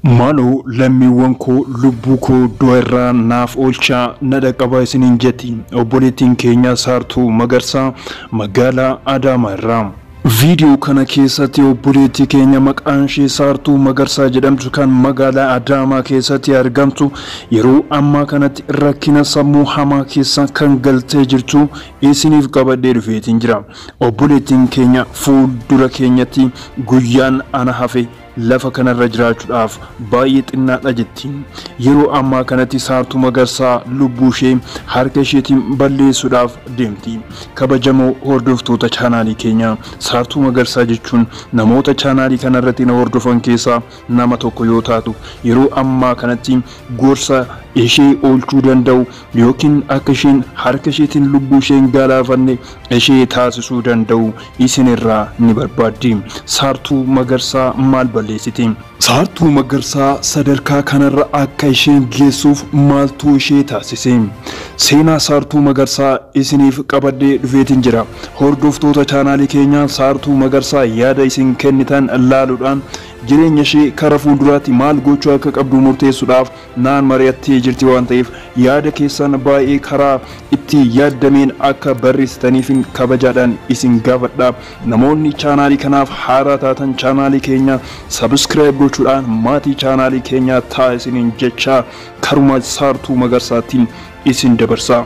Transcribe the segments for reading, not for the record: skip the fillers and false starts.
Maaloo lammiiwwan koo lubbuu koo du'arraa naaf oolchaa nada qaba isiniin jetti obboleettiin keenya Saartuu Magarsaa magaalaa Adaamaa irraa. Video kana keessatti obboleettii keenya maqaan ishee Saartuu Magarsaa jedhamtu kan magaalaa Adaamaa keessatti argamtu yeroo ammaa kanatti rakkina sammuu hamaa keessa kan galtee jirtu isiniif qabadhee dhufeetiin jira. Obboleettiin keenya fuuldura keenyatti guyyaan ana hafe lafa kanarra jiraachuudhaaf baay'ee xinnaadha jetti. Yeroo ammaa kanatti Saartuu Magarsaa lubbuu ishee harka isheetiin balleessuudhaaf deemti. Kabajamoo hordoftoota chaanaalii keenya, Saartuu Magarsaa jechuun namoota chaanaalii kanarratti na hordofan keessaa nama tokko yoo taatu yeroo ammaa kanatti gorsa ishee oolchuu danda'u yookiin akka isheen harka isheetiin lubbuu ishee hin galaafanne ishee taasisuu danda'u isinirraa ni barbaaddi. Saartuu Magarsaa maal balleessite? Saartuu Magarsaa sadarkaa kanarra akka isheen geessuuf maaltu ishee taasise? Seenaa Saartuu Magarsaa isiniif qabadhee dhufeetiin jira. Hordoftoota chaanaalii keenyaa Saartuu Magarsaa yaada isin kennitan ilaaluudhaan jireenya ishee karaa fuulduraatti maal gochuu akka qabdu murteessuudhaaf naan mari'attee jirti waan ta'eef yaada keessan baay'ee karaa itti yaadameen akka barreessitaniif kabajaadhaan isin gaafadha. Namoonni chaanaalii kanaaf haaraa taatan chaanaalii keenya subscribe gochuudhaan maatii chaanaalii keenyaa ta'aa isiniin jecha karuma Saartuu Magarsaatiin isin dabarsa.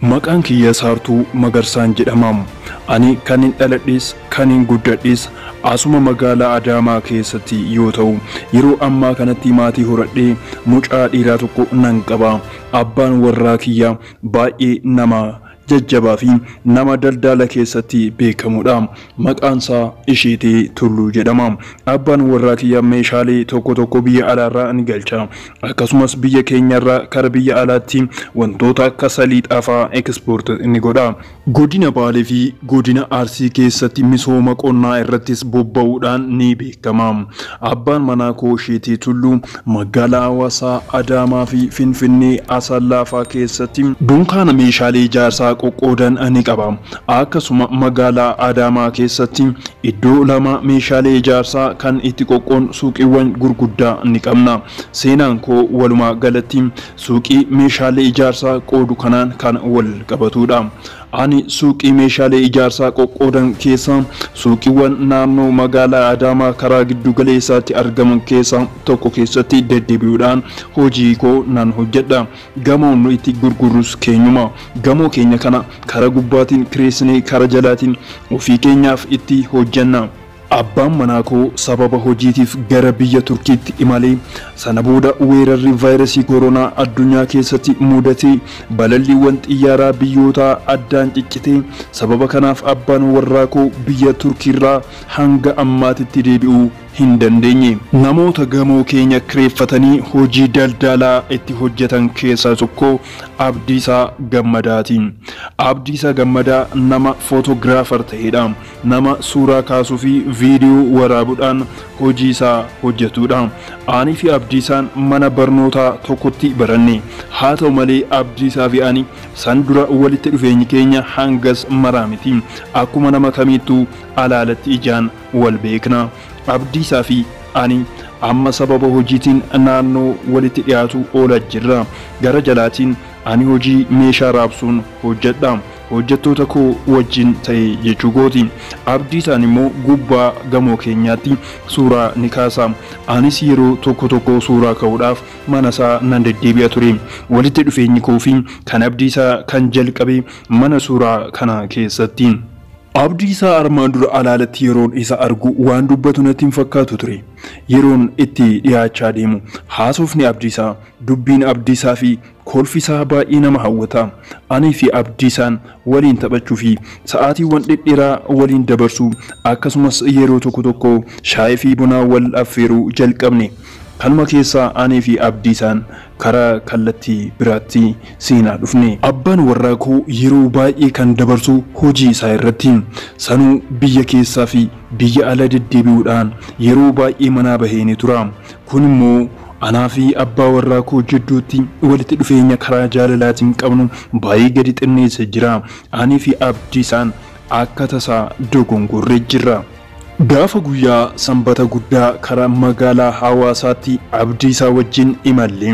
Maqaan kiyya Saartuu Magarsaan jedhama. Ani kanin dhaladhees kanin guddadhees asuma magaalaa Adaamaa keessatti yoo ta'u yeroo ammaa kanatti maatii horadhee mucaa dhiiraa tokko nan qaba. Abbaan warraa kiyya baay'ee nama jajjabaa fi nama daldala keessatti beekamudha. Maqaan isaa Isheetee Tulluu jedhama. Abbaan warraa kiyya meeshaalee tokko biyya alaarraa ni galcha. Akkasumas biyya keenyarraa kara biyya alaatti wantoota akka saliixaa fa'aa export ni godha. Godina Baalee fi godina Arsii keessatti misooma qonnaa irrattis bobba'uudhaan ni beekama. Abbaan manaa koo Isheetee Tulluu magaalaa Hawaasaa, Adaamaa fi Finfinnee Asallaa fa'aa keessatti dunkaana meeshaalee ijaarsaa qoqqoodan ni qaba. Akkasuma magaalaa Adaamaa keessatti iddoo lama meeshaalee ijaarsaa kan itti qoqqoon suuqiiwwan gurguddaa ni qabna. Seenaan koo walumaa galatti suuqii meeshaalee ijaarsaa qoodu kanaan kan wal qabatudha. Ani suuqii meeshaalee ijaarsaa qoqqoodan keessa suuqiiwwan naannoo magaalaa Adaamaa karaa giddu galeessaatti argaman keessa tokko keessatti deddeebi'uudhaan hojii koo nan hojjedha. Gamoon nu itti gurgurrus keenyuma. Gamoo keenya kana karaa gubbaatiin kireessinee karaa jalaatiin ofii keenyaaf itti hojjenna. Abbaan manaa koo sababa hojiitiif gara biyya Turkiitti imalee sana booda weerarri vaayirasii koronaa addunyaa keessatti mudatee balalliiwwan xiyyaaraa biyyoota addaan ciccitee sababa kanaaf abbaan warraa koo biyya Turkiirraa hanga ammaatitti deebi'uu hin dandeenye. Namoota gamoo keenya kireeffatanii hojii daldalaa itti hojjetan keessaa tokko Abdiisaa Gammadaati. Abdiisaa Gammadaa nama footograafer ta'edha. Nama suuraa kaasuu fi viidiyoo waraabuudhaan hojii isaa hojjetudha. Ani fi Abdiisaan mana barnootaa tokkotti baranne. Haa ta'u malee Abdiisaa fi ani san dura walitti dhufeenyi keenya hangas maraa miti. Akkuma nama kamiittuu alaalatti ijaan wal beekna. Abdiisaa fi ani amma sababa hojiitiin naannoo walitti dhiyaatu oola jirra. Gara jalaatiin ani hojii meeshaa raabsuun hojjedha. Hojjettoota koo wajjin ta'e jechuu gooti. Abdiisaan immoo gubbaa gamoo keenyaatti suuraa ni kaasa. Anis yeroo tokko suuraa ka'uudhaaf mana isaa nan deddeebi'a ture. Walitti dhufeenyi koo fi kan Abdiisaa kan jalqabe mana suuraa kana keessatti. Abdiisaa armaan dura alaalatti yeroon isa argu waan dubbatu natti hin fakkaatu ture. Yeroon itti dhiyaachaa deemu haasofni Abdiisaa, dubbiin Abdiisaa fi kolfisaa baay'ee nama hawwata. Ani fi Abdiisaan waliin taphachuu fi sa'aatiiwwan dhedheeraa waliin dabarsuu akkasumas yeroo tokko shaayii fi bunaa wal affeeruu jalqabne. Kanuma keessaa ani fi Abdiisaan karaa kallattii biraatti seenaa dhufne. Abbaan warraa koo yeroo baay'ee kan dabarsu hojii isaa irratti. Sanuu biyya keessaa fi biyya ala deddeebi'uudhaan yeroo baay'ee manaa bahee ni tura. Kun immoo anaa fi abbaa warraa koo jidduutti walitti dhufeenya karaa jaalalaatiin qabnu baay'ee gadi xinneessee jira. Ani fi Abdiisaan akka tasaa dogongorree jirra. Gaafa guyyaa sanbata guddaa karaa magaalaa Hawaasaatti Abdiisaa wajjin imalle.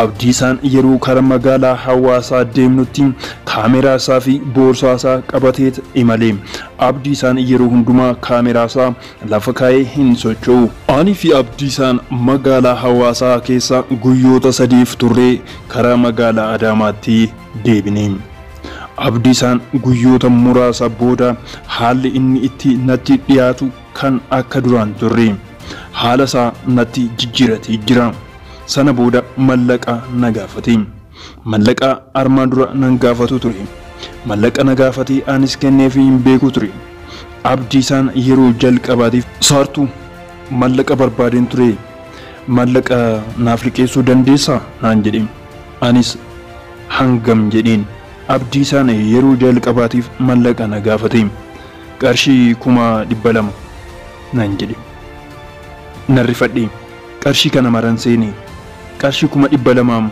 Abdiisaan yeroo karaa magaalaa Hawaasaa deemnutti kaameraasaa fi boorsaasaa qabatee imale. Abdiisaan yeroo hundumaa kaameraasaa lafa kaa'ee hin socho'u. Ani fi Abdiisaan magaalaa Hawaasaa keessa guyyoota 3 turree karaa magaalaa Adaamaatti deebine. Abdiisaan guyyoota muraasa booda haalli inni itti natti dhiyaatu kan akka duraan turre haala isaa natti jijjiiratee jira. Sana booda mallaqa na gaafate. Mallaqa armaan dura nan gaafatu ture. Mallaqa na gaafatee anis kenneefii hin beeku ture. Abdiisaan yeroo jalqabaatiif saartuu mallaqa barbaadeen ture. Mallaqa naaf liqeessuu dandeessaa naan jedhe. Anis hangam jedheen. Abdiisaan yeroo jalqabaatiif mallaqa na gaafate. Qarshii 200,000 naan jedhe. Nan rifadhe. Qarshii kana maran seene. Qarshii 200,000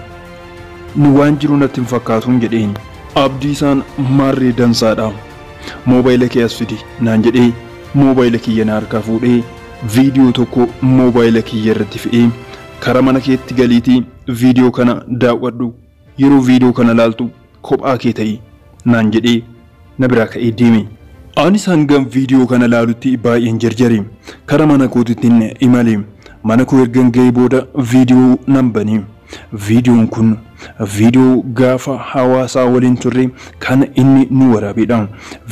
nu waan jiru natti hin fakkaatuun jedheen. Abdiisaan maarree dansaadha. Moobaayila kee as fidi naan jedhee moobaayila kiyya na harkaa fuudhee viidiyoo tokko moobaayila kiyya irratti fe'ee karaa mana keetti galiitii viidiyoo kana daawwadhu. Yeroo viidiyoo kana laaltu kophaa kee ta'i naan jedhee na biraa ka'ee deeme. Anis hangam viidiyoo kana laalutti baay'een jarjare. Karaa mana kootitti imale. Mana koo ergan ga'ee booda viidiyoo nan bane. Viidiyoon kun viidiyoo gaafa hawaasaa waliin turre kan inni nu waraabedha.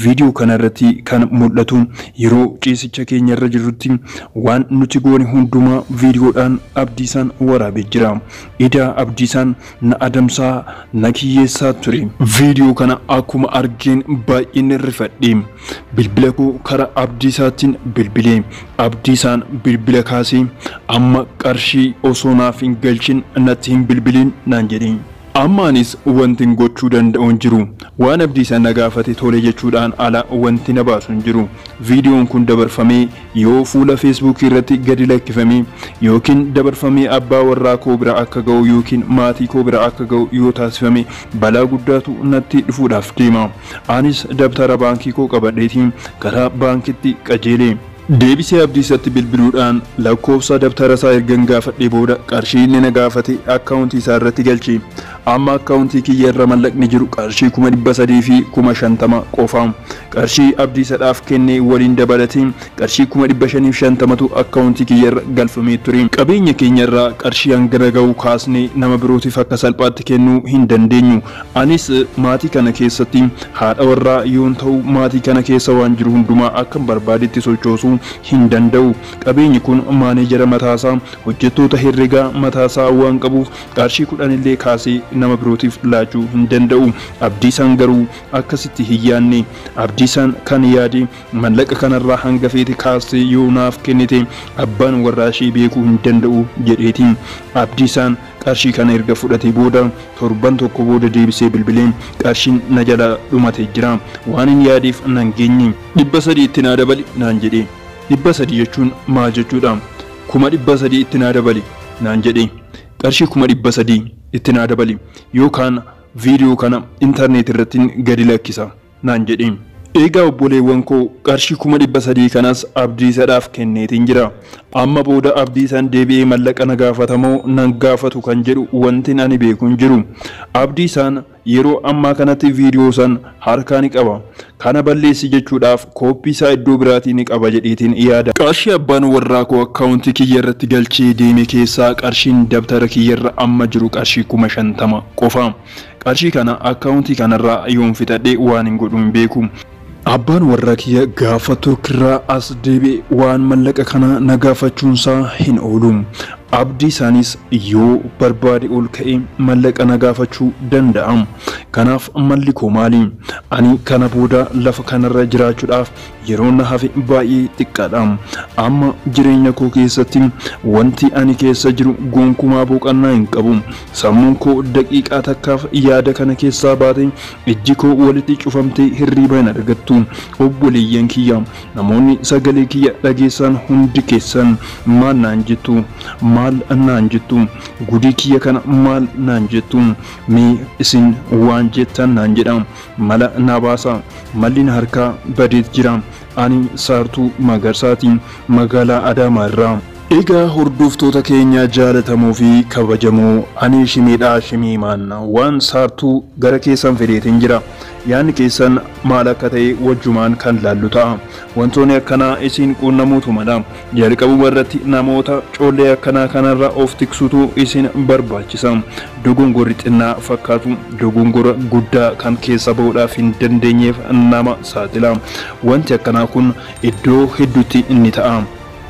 Viidiyoo kana irratti kan mul'atu yeroo ciisicha keenya irra jirrutti waan nuti goone hundumaa viidiyoodhaan Abdiisaan waraabee jira. Ida Abdiisaan na adamsaa na kiyyeessaa ture. Viidiyoo kana akkuma argeen baay'een rifadhe. Bilbila koo karaa Abdiisaatiin bilbilee. Abdiisaan bilbila kaasee amma qarshii osoo naaf hin galchin natti hin bilbilin naan jedhe. Ammaanis wanti gochuu danda'uun jiru. Waan Abdiisaan na gaafate tole jechuudhaan ala wanti na baasu hin jiru. Viidiyoon kun dabarfamee yoo fuula Facebook irratti gadi lakkifamee yookiin dabarfamee abbaa warraa koo bira akka ga'u yookiin maatii koo bira akka ga'u yoo taasifame balaa guddaatu natti dhufuudhaaf deema. Anis dabtara baankii koo qabadheetiin karaa baankitti qajeele. Deebisee Abdiisaatti bilbiluudhaan lakkoofsa dabtara isaa ergan gaafadhee booda qarshii inni na gaafate akkaawuntii isaa irratti galche. Amma akkaawuntii kiyya irra mallaqni jiru qarshii 300 fi 50 qofa. Qarshii Abdiisaadhaaf kennee waliin dabalatee qarshii 550tu akkaawuntii kiyya irra galfamee ture. Qabeenya keenya irraa qarshii hanga ga'u kaasnee nama birootiif akka salphaatti kennuu hin dandeenyu. Anis maatii kana keessatti haadha warraa yoon ta'u maatii kana keessa waan jiru hundumaa akka barbaadetti sochoosuu hin danda'u. Qabeenyi kun maaneejara mataasaa hojjettoota herregaa mataasaa waan qabuuf qarshii 10 illee kaasee nama birootiif laachuu hin danda'u. Abdiisaan garuu akkasitti hin yaadne. Abdiisaan kan yaade mallaqa kanarraa hanga feete kaasee yoo naaf kennite abbaan warraa ishee beekuu hin danda'u jedheeti. Abdiisaan qarshii kana erga fudhatee booda torban tokko booda deebisee bilbileen qarshiin na jala dhumate jira. Waan hin yaadeef nan geenye. 300 itti naa dabali naan jedhe. 300 jechuun maal jechuudha? 300 itti naa dabali naan jedhe. Qarshii 300 itti naa dabali yookaan viidiyoo kana intarneet irratti gadi lakkisa naan jedhe. Egaa obboleewwan koo qarshii 300 kanas Abdiisaadhaaf kenneetiin jira. Amma booda Abdiisaan deebi'ee mallaqa na gaafatamoo nan gaafatu kan jedhu wanti ani beeku hin jiru. Abdiisaan yeroo ammaa kanatti viidiyoo san harkaa ni qaba. Kana balleessi jechuudhaaf kooppii isaa iddoo biraatii ni qaba jedheetiin yaada. Qarshii abbaan warraa koo akkaawuntii kiyya irratti galchee deeme keessaa qarshiin dabtara kiyya irra amma jiru qarshii 50 qofa. Qarshii kana akkaawuntii kanarraa yoon fixadhee waan hin godhu hin beeku. Abbaan warraa kiyya gaafa Turkirraa as deebi'e waan mallaqa kana na gaafachuunsaa hin oolu. Abdiisaanis yoo barbaade ol ka'ee mallaqa na gaafachuu danda'a. Kanaaf malli koo maali? Ani kana booda lafa kanarra jiraachuudhaaf yeroo na hafe baay'ee xiqqaadha. Amma jireenya koo keessatti wanti ani keessa jiru gonkumaa boqonnaa hin qabu. Sammuun koo daqiiqaa takkaaf yaada kana keessaa baate ijji koo walitti cufamtee hirriba hin argattu. Obboleeyyan kiyya namoonni sagalee kiyya dhageessan hundi keessan maal naan jettu? maal naan jettu gudii kiyya kana maal naan jettu mee isin waan jettan naan jedha mala na baasa malli harkaa badeet jira ani Saartuu Magarsaati magaalaa Adaamaa irraa. Egaa hordoftoota keenya jaalatamoo fi kabajamoo ani Shimiidhaa Shimiimaan waan Saartuu gara keessan fideetiin jira yaanni keessan maal akka ta'e wajjumaan kan laallu ta'a wantoonni akkanaa isin qunnamuutu mala jalqabuma irratti namoota coollee akkanaa kanarra of tiksutu isin barbaachisa dogongorri xinnaa fakkaatu dogongora guddaa kan keessa ba'uudhaaf hin dandeenyeef nama saaxila wanti akkanaa kun iddoo hedduutti inni ta'a.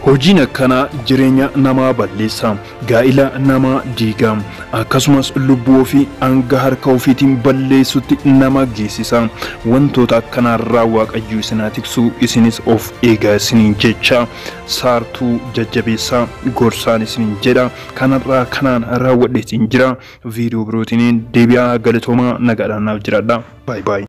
Hojiin akkanaa jireenya namaa balleessa gaa'ila namaa diiga akkasumas lubbuu ofii hanga harka ofiitiin balleessutti nama geessisa wantoota akkanaarraa Waaqayyo isin haa tiksu isinis of eegaa isiniin jecha Saartuu jajjabeessaa gorsaan isiniin jedha kanarraa kanaan raawwadheetiin jira viidiyoo birootiin deebi'aa galatoomaa nagaadhaan naaf jiraadha bye bye.